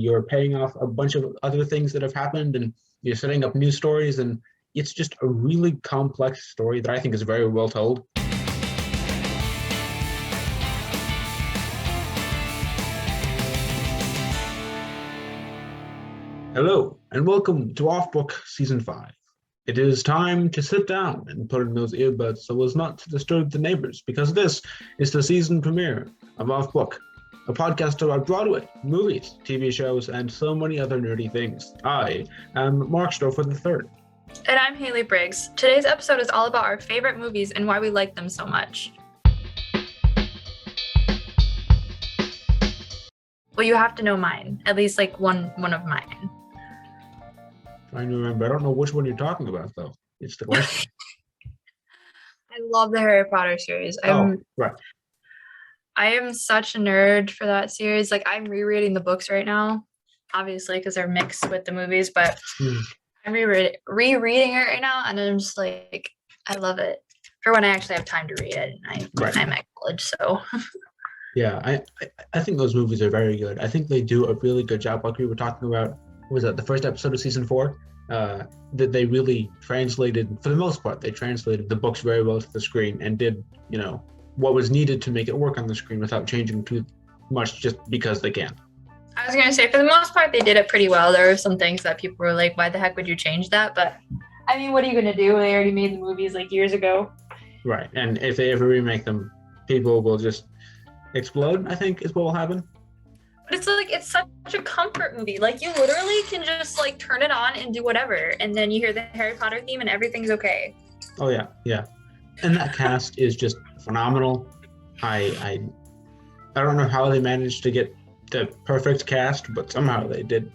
You're paying off a bunch of other things that have happened, and you're setting up new stories, and it's just a really complex story that I think is very well told. Hello, and welcome to Off Book Season 5. It is time to sit down and put in those earbuds so as not to disturb the neighbors, because this is the season premiere of Off Book, a podcast about Broadway, movies, TV shows, and so many other nerdy things. I am Mark Stouffer III. And I'm Haley Briggs. Today's episode is all about our favorite movies and why we like them so much. Well, you have to know mine, at least like one of mine. Trying to remember. I don't know which one you're talking about, though. It's the question. I love the Harry Potter series. Right. I am such a nerd for that series. Like, I'm rereading the books right now, obviously, because they're mixed with the movies, but I'm rereading it right now, and I'm just like, I love it. For when I actually have time to read it, and I'm at college, so. Yeah, I think those movies are very good. I think they do a really good job, like we were talking about, was that the first episode of season 4? That they really translated, for the most part, they translated the books very well to the screen and did, what was needed to make it work on the screen without changing too much just because they can. I was going to say, for the most part, they did it pretty well. There were some things that people were like, why the heck would you change that? But, I mean, what are you going to do? They already made the movies like years ago. Right, and if they ever remake them, people will just explode, I think, is what will happen. But it's like, it's such a comfort movie. Like, you literally can just like turn it on and do whatever, and then you hear the Harry Potter theme and everything's okay. Oh yeah. And that cast is just phenomenal. I don't know how they managed to get the perfect cast, but somehow they did.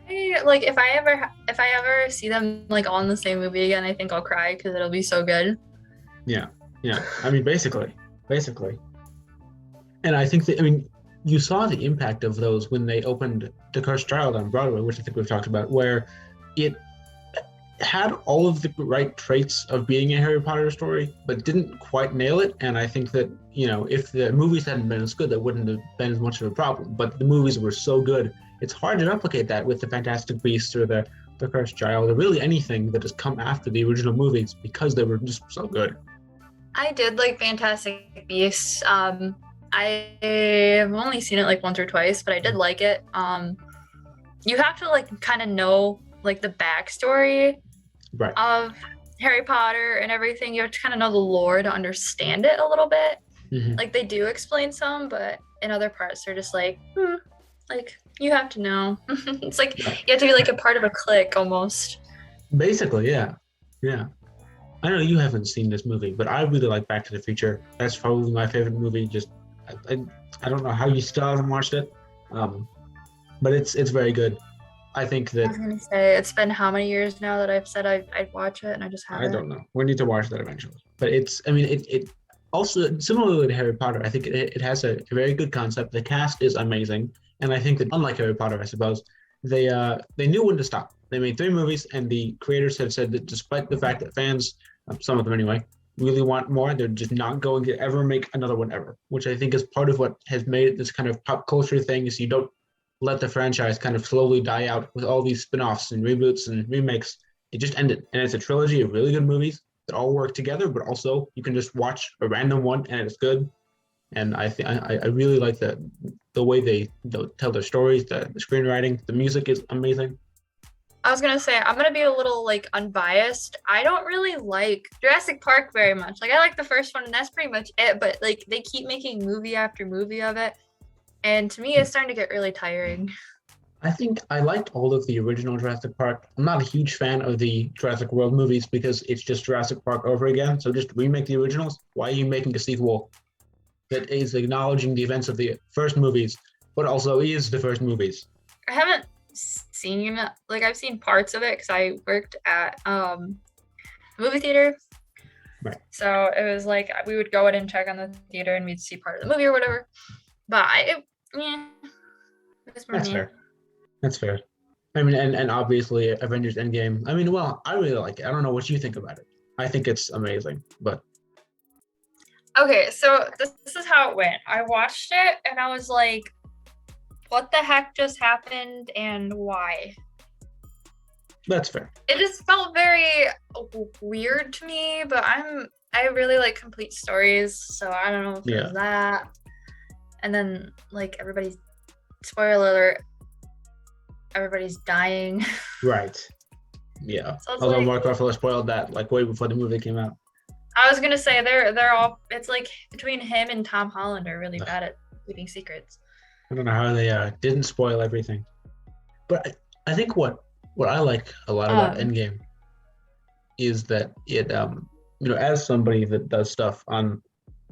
If I ever see them like all in the same movie again, I think I'll cry because it'll be so good. Yeah. I mean, basically. And I think that, you saw the impact of those when they opened The Cursed Child on Broadway, which I think we've talked about, where it had all of the right traits of being a Harry Potter story, but didn't quite nail it. And I think that, if the movies hadn't been as good, that wouldn't have been as much of a problem. But the movies were so good, it's hard to replicate that with the Fantastic Beasts or the Cursed Child, or really anything that has come after the original movies, because they were just so good. I did like Fantastic Beasts. I've only seen it like once or twice, but I did like it. You have to like kind of know like the backstory of Harry Potter and everything. You have to kind of know the lore to understand it a little bit. Mm-hmm. Like, they do explain some, but in other parts they're just like, like, you have to know. It's like you have to be like a part of a clique almost. Basically, yeah. I know you haven't seen this movie, but I really like Back to the Future. That's probably my favorite movie. Just I don't know how you still haven't watched it, but it's very good. I think that. I was gonna say, it's been how many years now that I've said I'd watch it, and I just haven't. I don't know. We need to watch that eventually. But it also, similarly to Harry Potter, I think it has a very good concept. The cast is amazing, and I think that, unlike Harry Potter, I suppose, they knew when to stop. They made 3 movies, and the creators have said that despite the fact that fans, some of them anyway, really want more, they're just not going to ever make another one ever, which I think is part of what has made it this kind of pop culture thing, is you don't let the franchise kind of slowly die out with all these spin-offs and reboots and remakes. It just ended, and it's a trilogy of really good movies that all work together, but also you can just watch a random one and it's good. And I really like the way they tell their stories, the screenwriting, the music is amazing. I was gonna say, I'm gonna be a little like unbiased. I don't really like Jurassic Park very much. Like, I like the first one and that's pretty much it, but like they keep making movie after movie of it, and to me it's starting to get really tiring. I think I liked all of the original Jurassic Park. I'm not a huge fan of the Jurassic World movies because it's just Jurassic Park over again. So just remake the originals. Why are you making a sequel that is acknowledging the events of the first movies, but also is the first movies? I haven't seen, like, I've seen parts of it because I worked at the movie theater. Right. So it was like we would go in and check on the theater and we'd see part of the movie or whatever. But That's fair. I mean, and obviously Avengers Endgame. I mean, well, I really like it. I don't know what you think about it. I think it's amazing, but. Okay, so this is how it went. I watched it and I was like, what the heck just happened and why. That's fair. It just felt very weird to me, but I really like complete stories, so I don't know if it was that. And then like everybody's, spoiler alert, everybody's dying. Right. Yeah. So although Mark Ruffalo spoiled that like way before the movie came out. I was gonna say they're all, it's like between him and Tom Holland are really bad at keeping secrets. I don't know how they didn't spoil everything, but I think what I like a lot about Endgame is that it as somebody that does stuff on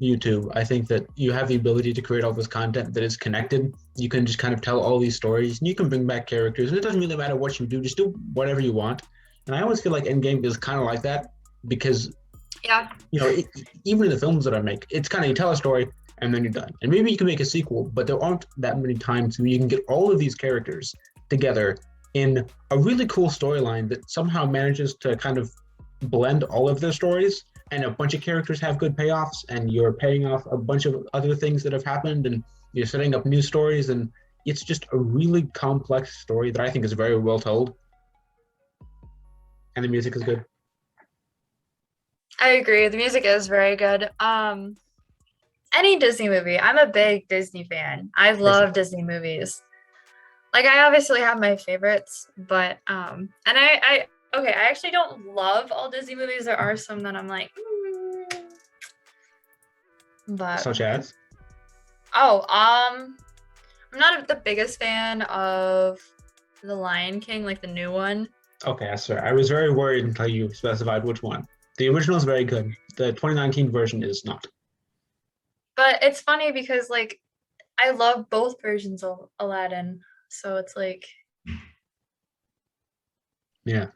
YouTube, I think that you have the ability to create all this content that is connected. You can just kind of tell all these stories, and you can bring back characters, and it doesn't really matter what you do, just do whatever you want. And I always feel like Endgame is kind of like that, because even in the films that I make, it's kind of, you tell a story and then you're done. And maybe you can make a sequel, but there aren't that many times where you can get all of these characters together in a really cool storyline that somehow manages to kind of blend all of their stories, and a bunch of characters have good payoffs, and you're paying off a bunch of other things that have happened, and you're setting up new stories, and it's just a really complex story that I think is very well told. And the music is good. I agree. The music is very good. Any Disney movie. I'm a big Disney fan. I love Disney movies. Like, I obviously have my favorites, but and I actually don't love all Disney movies. There are some that I'm like, but such as? I'm not the biggest fan of The Lion King, like the new one. Okay, that's fair. I was very worried until you specified which one. The original is very good. The 2019 version is not. But it's funny because, like, I love both versions of Aladdin. So it's like... Yeah.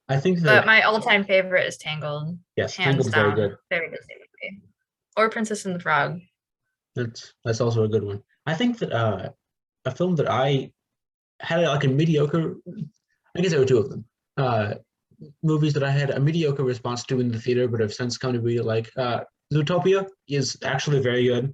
I think that... But my all-time favorite is Tangled. Yes, Tangled's very good. Very good movie. Or Princess and the Frog. That's also a good one. I think that a film that I had like a mediocre... I guess there were two of them. Movies that I had a mediocre response to in the theater, but have since come to be like Zootopia is actually very good.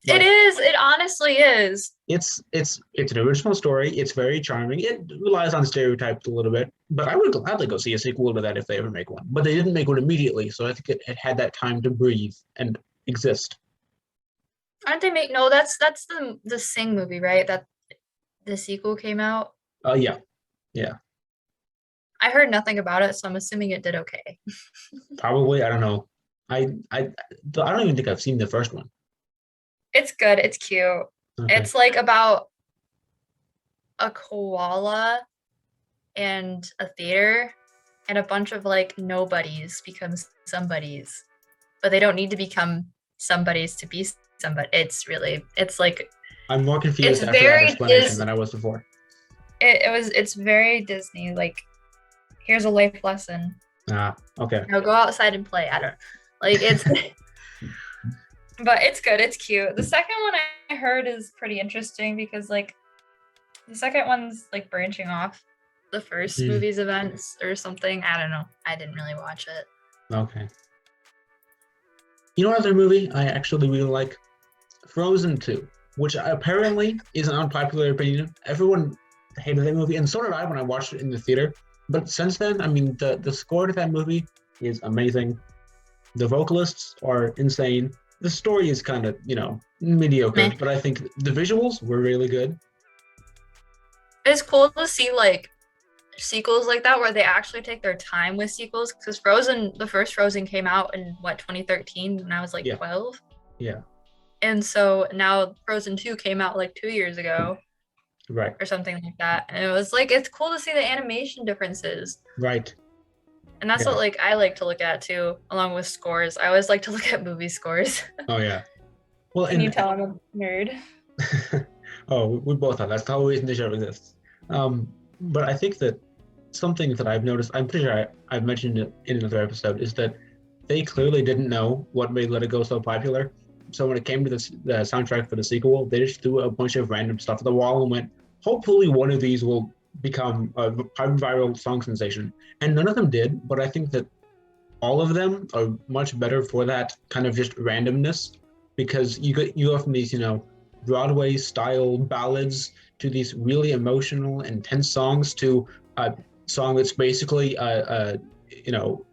It is. It honestly is. It's an original story. It's very charming. It relies on stereotypes a little bit, but I would gladly go see a sequel to that if they ever make one. But they didn't make one immediately, so I think it had that time to breathe and exist. Aren't they make? No, that's the Sing movie, right? That the sequel came out. Yeah. I heard nothing about it, so I'm assuming it did okay. Probably. I don't know. I don't even think I've seen the first one. It's good. It's cute. Okay. It's like about a koala and a theater, and a bunch of like nobodies become somebodies, but they don't need to become somebodies to be somebody. It's like, I'm more confused after that explanation than I was before. It's very Disney. Like, here's a life lesson. Okay. Now go outside and play. I don't like it's. But it's good. It's cute. The second one I heard is pretty interesting because, like, the second one's like branching off the first movie's events or something. I don't know. I didn't really watch it. Okay. You know what other movie I actually really like? Frozen 2, which apparently is an unpopular opinion. Everyone hated that movie, and so did I when I watched it in the theater. But since then, I mean, the score to that movie is amazing. The vocalists are insane. The story is kind of, mediocre, but I think the visuals were really good. It's cool to see, like, sequels like that where they actually take their time with sequels, because the first Frozen came out in, 2013, when I was, 12? Yeah. And so now Frozen 2 came out, 2 years ago. Right. Or something like that. And it was, it's cool to see the animation differences. Right. And that's what I like to look at too, along with scores. I always like to look at movie scores. Oh yeah. Well, Can you tell I'm a nerd? Oh, we both are. That's the whole reason the show exists. But I think that something that I've noticed, I'm pretty sure I've mentioned it in another episode, is that they clearly didn't know what made Let It Go so popular. So when it came to the soundtrack for the sequel, they just threw a bunch of random stuff at the wall and went, hopefully one of these will become a viral song sensation. And none of them did, but I think that all of them are much better for that kind of just randomness, because you go from these, Broadway style ballads to these really emotional, intense songs to a song that's basically you know,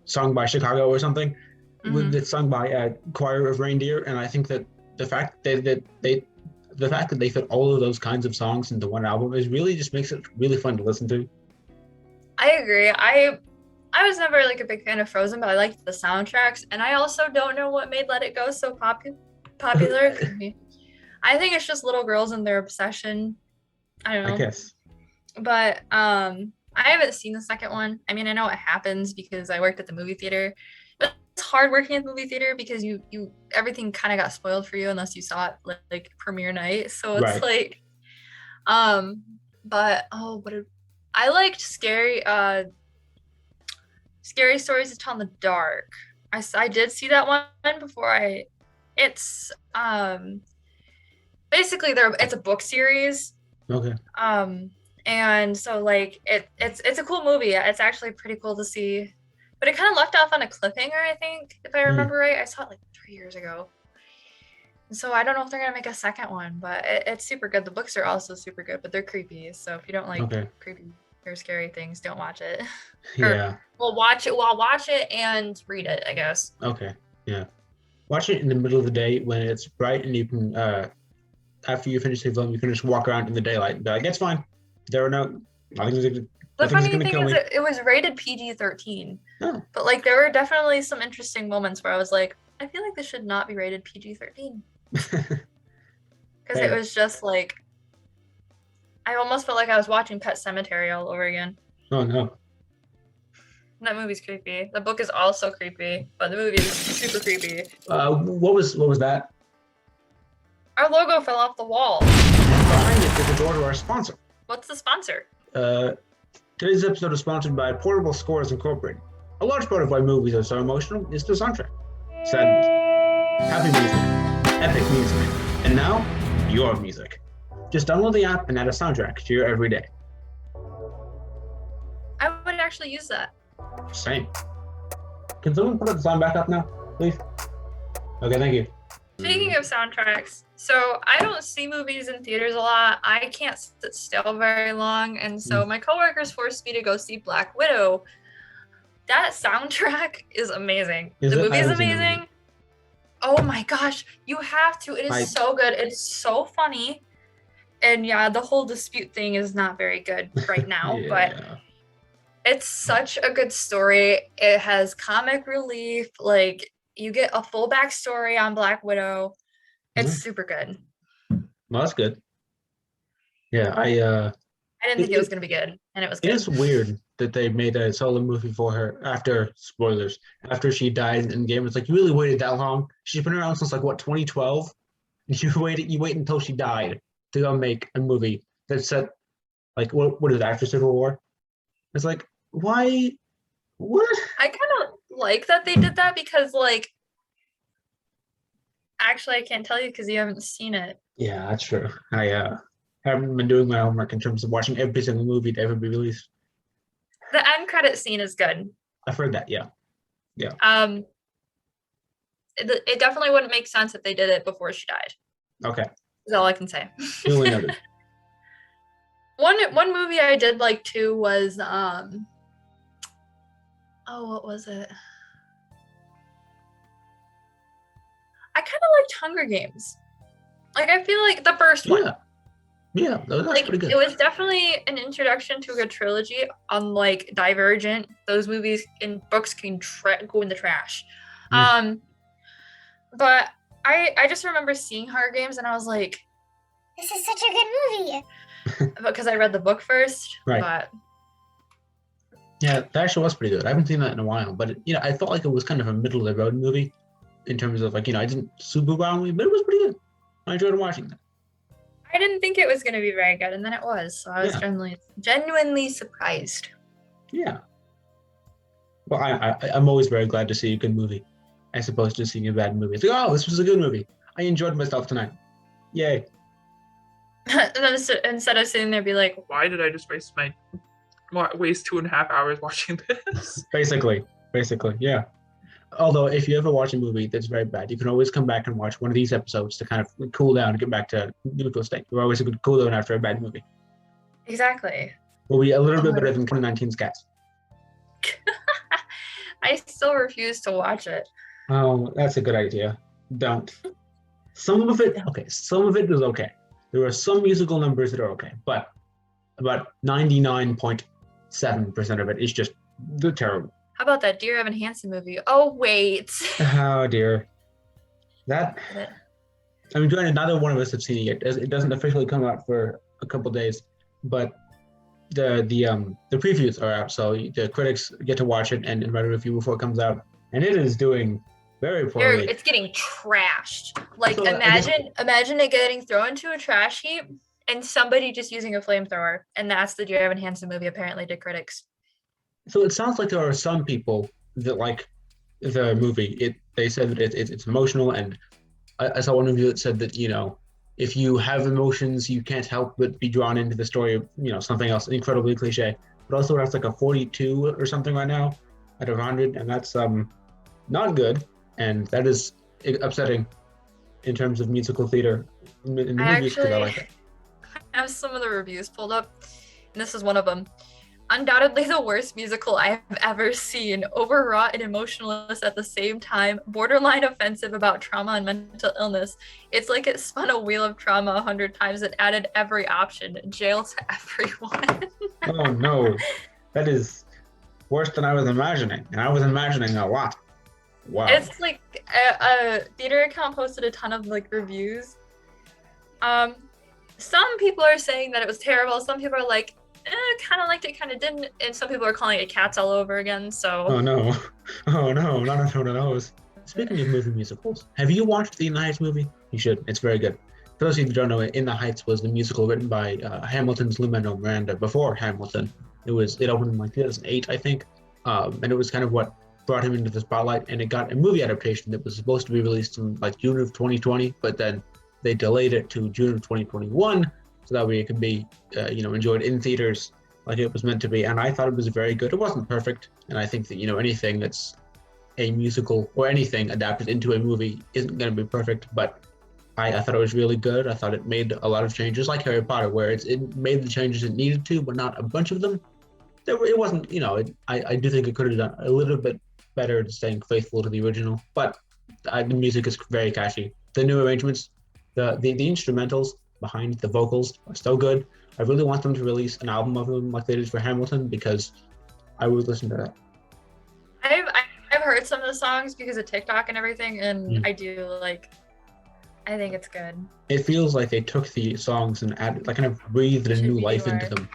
sung by Chicago or something, that's sung by a choir of reindeer. And I think that the fact that they fit all of those kinds of songs into one album is really just makes it really fun to listen to. I agree. I was never like a big fan of Frozen, but I liked the soundtracks, and I also don't know what made Let It Go so popular. I think it's just little girls and their obsession. I don't know. I guess. But I haven't seen the second one. I mean, I know it happens because I worked at the movie theater. But it's hard working at the movie theater because you everything kind of got spoiled for you unless you saw it like premiere night. So it's like, but I liked Scary Stories to Tell in the Dark. I did see that one before it's basically it's a book series. Okay. And so like it's a cool movie. It's actually pretty cool to see. But it kind of left off on a cliffhanger, I think, if I remember right. I saw it like 3 years ago. So I don't know if they're gonna make a second one, but it's super good. The books are also super good, but they're creepy. So if you don't like creepy or scary things, don't watch it. Yeah. Watch it and read it, I guess. Okay. Yeah. Watch it in the middle of the day when it's bright and you can after you finish the film, you can just walk around in the daylight and be like, it's fine. There are nothing's the funny thing is it was rated PG-13. Oh. But like there were definitely some interesting moments where I was like, I feel like this should not be rated PG-13. Because it was just like I almost felt like I was watching Pet Sematary all over again. Oh no. That movie's creepy. The book is also creepy, but the movie is super creepy. What was that? Our logo fell off the wall. Behind it is a door to our sponsor. What's the sponsor? Today's episode is sponsored by Portable Scores Incorporated. A large part of why movies are so emotional is the soundtrack. Sadness, happy music, epic music, and now your music. Just download the app and add a soundtrack to your everyday. I would actually use that. Same. Can someone put the sound back up now, please? Okay, thank you. Speaking of soundtracks, so I don't see movies in theaters a lot. I can't sit still very long, and so my coworkers forced me to go see Black Widow. That soundtrack is amazing. The movie is amazing. Oh my gosh, you have to. It is so good. It's so funny. And yeah, the whole dispute thing is not very good right now, but it's such a good story. It has comic relief. Like, you get a full backstory on Black Widow. It's super good. Well, that's good. Yeah, I didn't think it was going to be good, and it was good. It is weird that they made a solo movie for her after, spoilers, after she died in game. It's like, you really waited that long? She's been around since, like, what, 2012? You wait until she died to go make a movie that's set, like, what is it, after Civil War? It's like, why? What? I kind of like that they did that because, like, actually, I can't tell you because you haven't seen it. Yeah, that's true. I haven't been doing my homework in terms of watching every single movie to ever be released. The end credit scene is good. I've heard that, yeah. It definitely wouldn't make sense if they did it before she died. Okay. That's all I can say. Duly noted. One movie I did like too was what was it? I kind of liked Hunger Games. Like, I feel like the first one. Yeah, that's like, pretty good. It was definitely an introduction to a good trilogy. Unlike Divergent, those movies and books can go in the trash. But I just remember seeing Hunger Games and I was like, this is such a good movie. Because I read the book first. Right. But yeah, that actually was pretty good. I haven't seen that in a while, but I felt like it was kind of a middle of the road movie in terms of, like, I didn't super wow me, but it was pretty good. I enjoyed watching that. I didn't think it was going to be very good, and then it was. So I was genuinely surprised. Yeah. Well, I'm always very glad to see a good movie, as opposed to seeing a bad movie. It's like, oh, this was a good movie. I enjoyed myself tonight. Yay. And then instead of sitting there, be like, why did I just waste 2.5 hours watching this? Basically, yeah. Although, if you ever watch a movie that's very bad, you can always come back and watch one of these episodes to kind of cool down and get back to neutral state. You're always a good cool down after a bad movie. Exactly. Will be a little bit better than 2019's Cats. I still refuse to watch it. Oh, that's a good idea. Don't. Some of it is okay. There are some musical numbers that are okay, but about 99.7% of it is just terrible. How about that Dear Evan Hansen movie? Oh, wait. Oh, dear. That, I mean, granted, neither one of us have seen it yet. It doesn't officially come out for a couple days, but the previews are out, so the critics get to watch it and write a review before it comes out, and it is doing very poorly. It's getting trashed. Like, so imagine it getting thrown into a trash heap and somebody just using a flamethrower, and that's the Dear Evan Hansen movie, apparently, to critics. So it sounds like there are some people that like the movie. They said that it's emotional, and I saw one review that said that, you know, if you have emotions, you can't help but be drawn into the story of, you know, something else incredibly cliche. But also it has like a 42 or something right now out of 100, and that's not good, and that is upsetting in terms of musical theater in the movies, because I like it. I have some of the reviews pulled up, and this is one of them. Undoubtedly the worst musical I have ever seen. Overwrought and emotionless at the same time. Borderline offensive about trauma and mental illness. It's like it spun a wheel of trauma 100 times and added every option. Jail to everyone. Oh no. That is worse than I was imagining. And I was imagining a lot. Wow. It's like a theater account posted a ton of like reviews. Some people are saying that it was terrible. Some people are like, kind of liked it, kind of didn't, and some people are calling it Cats all over again. So. Oh no, not one of those. Speaking of movie musicals, have you watched the In the Heights movie? You should. It's very good. For those of you who don't know, In the Heights was the musical written by Hamilton's Lin-Manuel Miranda before Hamilton. It opened in like 2008, I think, and it was kind of what brought him into the spotlight. And it got a movie adaptation that was supposed to be released in like June of 2020, but then they delayed it to June of 2021. So that way it could be, enjoyed in theaters like it was meant to be. And I thought it was very good. It wasn't perfect. And I think that, anything that's a musical or anything adapted into a movie isn't going to be perfect. But I thought it was really good. I thought it made a lot of changes, like Harry Potter, where it made the changes it needed to, but not a bunch of them. It wasn't, I do think it could have done a little bit better to staying faithful to the original. But the music is very catchy. The new arrangements, the instrumentals behind the vocals are so good. I really want them to release an album of them like they did for Hamilton, because I would listen to that. I've heard some of the songs because of TikTok and everything, and I think it's good. It feels like they took the songs and added, like, kind of breathed a new life into them.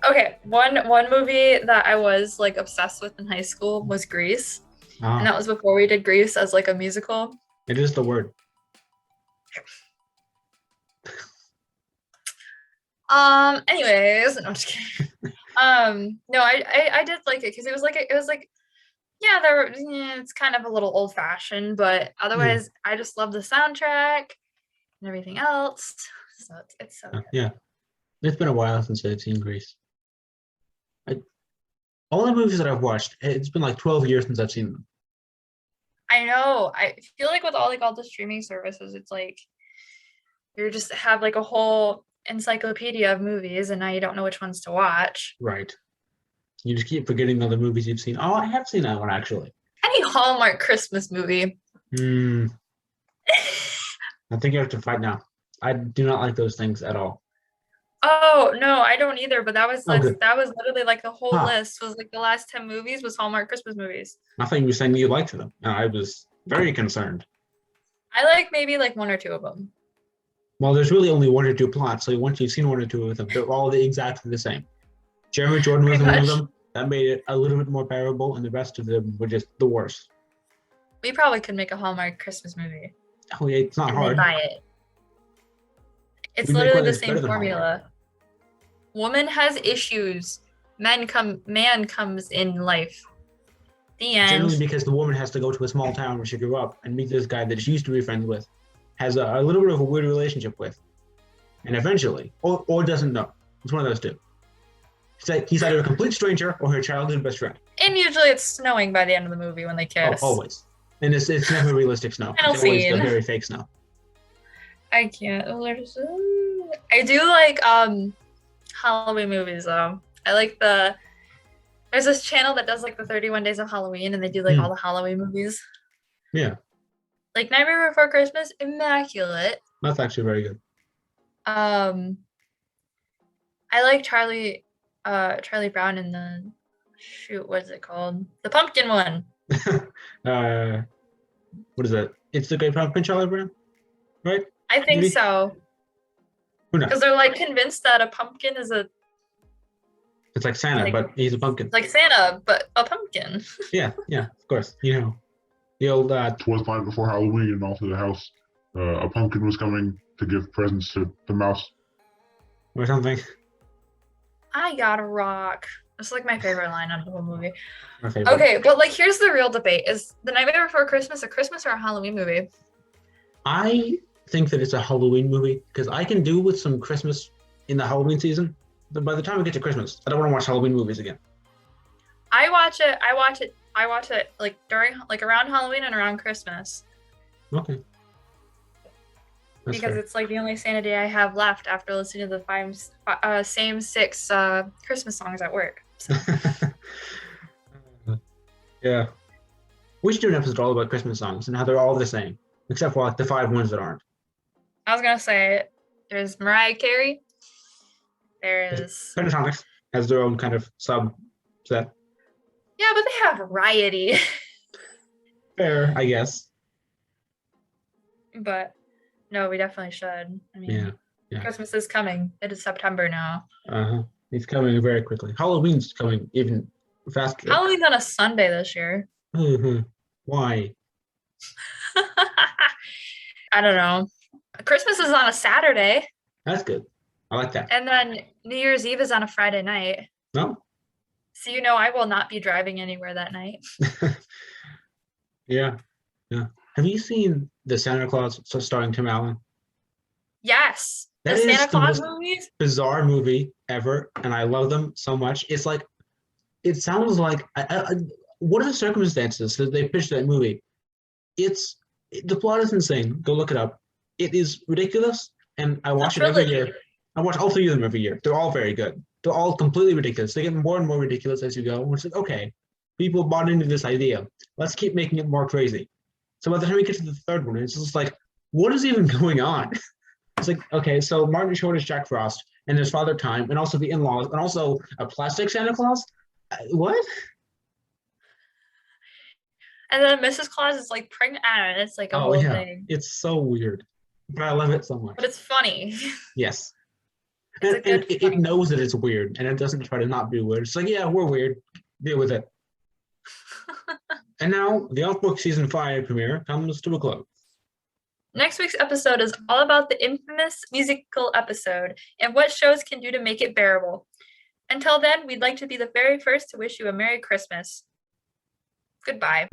Okay, one movie that I was like obsessed with in high school was Grease, and that was before we did Grease as like a musical. It is the word. Anyways, no, I'm just kidding. No, I did like it because it was like yeah, it's kind of a little old fashioned, but otherwise I just love the soundtrack and everything else. So it's so good. Yeah. It's been a while since I've seen Grease. All the movies that I've watched, it's been like 12 years since I've seen them. I know. I feel like with all the streaming services, it's like you just have like a whole encyclopedia of movies, and now you don't know which ones to watch. Right. You just keep forgetting all the movies you've seen. Oh, I have seen that one, actually. Any Hallmark Christmas movie. I think you have to fight now. I do not like those things at all. Oh, no, I don't either, but that was literally like the whole list was like the last 10 movies was Hallmark Christmas movies. I thought you were saying you liked them, and I was very concerned. I like maybe like one or two of them. Well, there's really only one or two plots, so once you've seen one or two of them, they're all exactly the same. Jeremy Jordan was one of them. That made it a little bit more bearable, and the rest of them were just the worst. We probably could make a Hallmark Christmas movie. Oh, yeah, it's not hard. Buy it. It's literally the same formula. Woman has issues. Man comes in life. The end. Generally because the woman has to go to a small town where she grew up and meet this guy that she used to be friends with, has a little bit of a weird relationship with, and eventually, or doesn't know. It's one of those two. He's either a complete stranger or her childhood best friend. And usually it's snowing by the end of the movie when they kiss. Oh, always. And it's never realistic snow. Final It's always the scene. very fake snow. I can't. I do like Halloween movies though. I like there's this channel that does like the 31 Days of Halloween, and they do like all the Halloween movies. Yeah. Like Nightmare Before Christmas, immaculate. That's actually very good. I like Charlie Brown in the what is it called? The pumpkin one. What is that? It's the Great Pumpkin, Charlie Brown, right? I think Maybe? so. Who knows? Because they're like convinced that a pumpkin is It's like Santa, but he's a pumpkin. like Santa, but a pumpkin. Yeah, of course. You know, the old towards the night before Halloween, and also the house, a pumpkin was coming to give presents to the mouse. or something. I gotta rock. It's like my favorite line out of the whole movie. My favorite. Okay, but like here's the real debate: is The Nightmare Before Christmas a Christmas or a Halloween movie? I think that it's a Halloween movie because I can do with some Christmas in the Halloween season. But by the time we get to Christmas, I don't want to watch Halloween movies again. I watch it like during like around Halloween and around Christmas. Okay. That's Because fair. it's like the only sanity I have left after listening to the same six Christmas songs at work. So. Yeah. We should do an episode all about Christmas songs and how they're all the same, except for like the 5 ones that aren't. I was gonna say there's Mariah Carey. There's Pentatonix has their own kind of subset. yeah, but they have variety. Fair, I guess. But no, we definitely should. I mean, Yeah. Christmas is coming. It is September now. It's coming very quickly. Halloween's coming even faster. Halloween's on a Sunday this year. Why? I don't know. Christmas is on a Saturday, That's good. I like that. and then New Year's Eve is on a Friday night. No? So you know I will not be driving anywhere that night. Yeah. Have you seen the Santa Claus starring Tim Allen? Yes. That The is Santa the Claus most movies? bizarre movie ever, and I love them so much. It's like, it sounds like, what are the circumstances that they pitched that movie? The plot is insane. Go look it up. It is ridiculous, and I watch it every year. I watch all 3 of them every year. They're all very good. They're all completely ridiculous. They get more and more ridiculous as you go. And it's like, okay, people bought into this idea. Let's keep making it more crazy. So by the time we get to the 3rd one, it's just like, what is even going on? It's like, okay, so Martin Short is Jack Frost, and there's Father Time, and also the in-laws, and also a plastic Santa Claus? What? And then Mrs. Claus is like pregnant. I don't know, it's like a whole thing. It's so weird. But I love it so much. But it's funny. Yes. It's And it knows that it's weird, and it doesn't try to not be weird. It's like, yeah, we're weird. Deal with it. And now, the Off-Book Season 5 premiere comes to a close. Next week's episode is all about the infamous musical episode and what shows can do to make it bearable. Until then, we'd like to be the very first to wish you a Merry Christmas. Goodbye.